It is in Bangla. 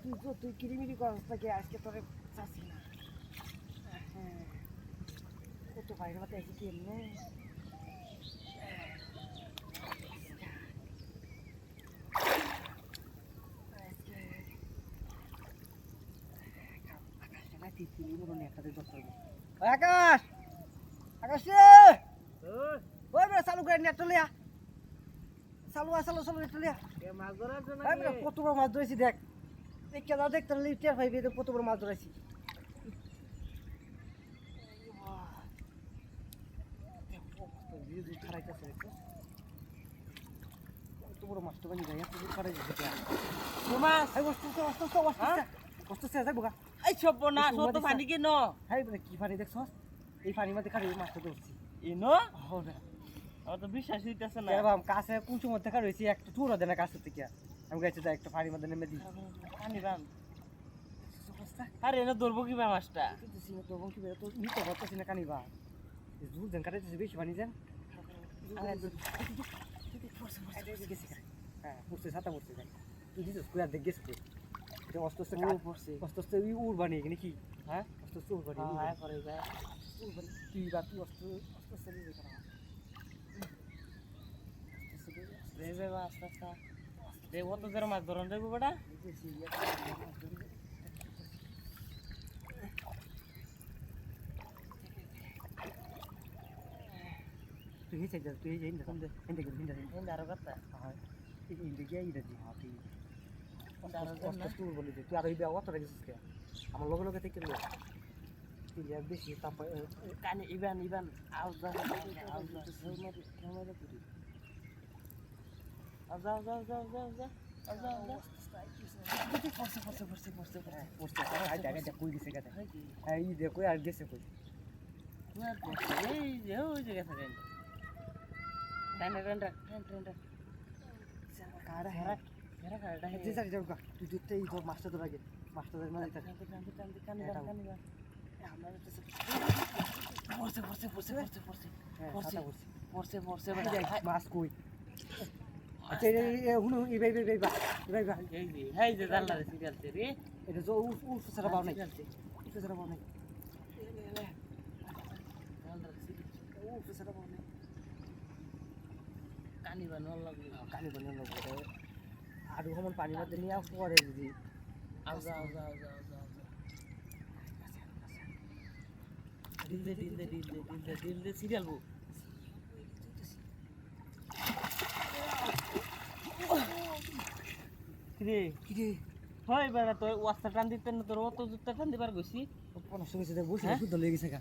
তুই কিরিমিরি করস নাকি আজকে তোরে চাচ্ছি না। হ্যাঁ কত বাইরে মাথায় এসে কি এমনি আকাশ আকাশ ওই বেড়া চালু করে নেট লিয়া চালু নেট লিয়া মাছ ধরার জন্য কত বড় মাছ ধরেছি দেখ দেখতে দাও দেখতে টের পাইবি কত বড় মাছ ধরেছি কত বড় মাছটা বানি যায় এত খারাই যাচ্ছে মাছ এই বসতে যাই বোকা এই সব না সব পানি কেন হাই বলে কি পানি দেখছস এই পানির মধ্যে খালি মাছটা ধরছি ইনো হবে আমার তো বিশ্বাস হইতাছে না এরকম কাছে কুচুর মধ্যে খালি হয়েছি একটা টুরো দেয় না কাছে থেকে আমি গেছি তো একটা পানির মধ্যে নেমে দিই পানি বান আরে এনে ধরবো কি মাছটা নিতে পারতেছি না কানিবা জুল দেন কাটাইতেছি বেশি পানি দেন হ্যাঁ পড়ছে ছাতা পড়ছে দেখ তুই দিছিস কুয়ার দেখ গেছ অস্ত অস্ত উড় বানিয়ে নাকি হ্যাঁ অস্ত উড় বানিয়ে হ্যাঁ করে যায় তুই বা তুই অস্ত রেবে আস্তে আস্তে দেবো তো জোর মাছ ধরন দেবো বেটা তুই হেঁচে যা তুই হেঁচে হিন্দা আরো কথা হিন্দে গিয়ে ইটা দি হ্যাঁ তুই আরো তুই বলি তুই আরো ইবা অত রেগেছিস কে আমার লগে লগে থেকে লো তুই আর বেশি তাপ কানে ইবান আও যাও পড়ছে আই জায়গা কই দিছে গাতে এই দেখো আর গেছে কই এই যে ওই জায়গা থাকেন টান কারা হ্যাঁ যে যাই যাও গা তুই দিতে এই ধর মাছটা ধর আগে মাছটা ধর মানে কানি পড়ছে মাছ কই আচ্ছা হুনু ইবাই এই যে জানলা সিরিয়াল রে এটা যে উল ফুসারা বাও নাই ফুসারা বাও নাই উল ফুসারা বাও নাই কানি বানার লাগবে কানি বানার লাগবে আর ওমন পানি মধ্যে নিয়ে পরে যদি আও যাও দিল দে সিরিয়াল বউ কিরে হয় বেড়া তোর ওয়াস্তা টান দিতে না তোর অত জুতা টান দিবার গেছি 15 বসে বসে শুদ্ধ লেগে গেছে গা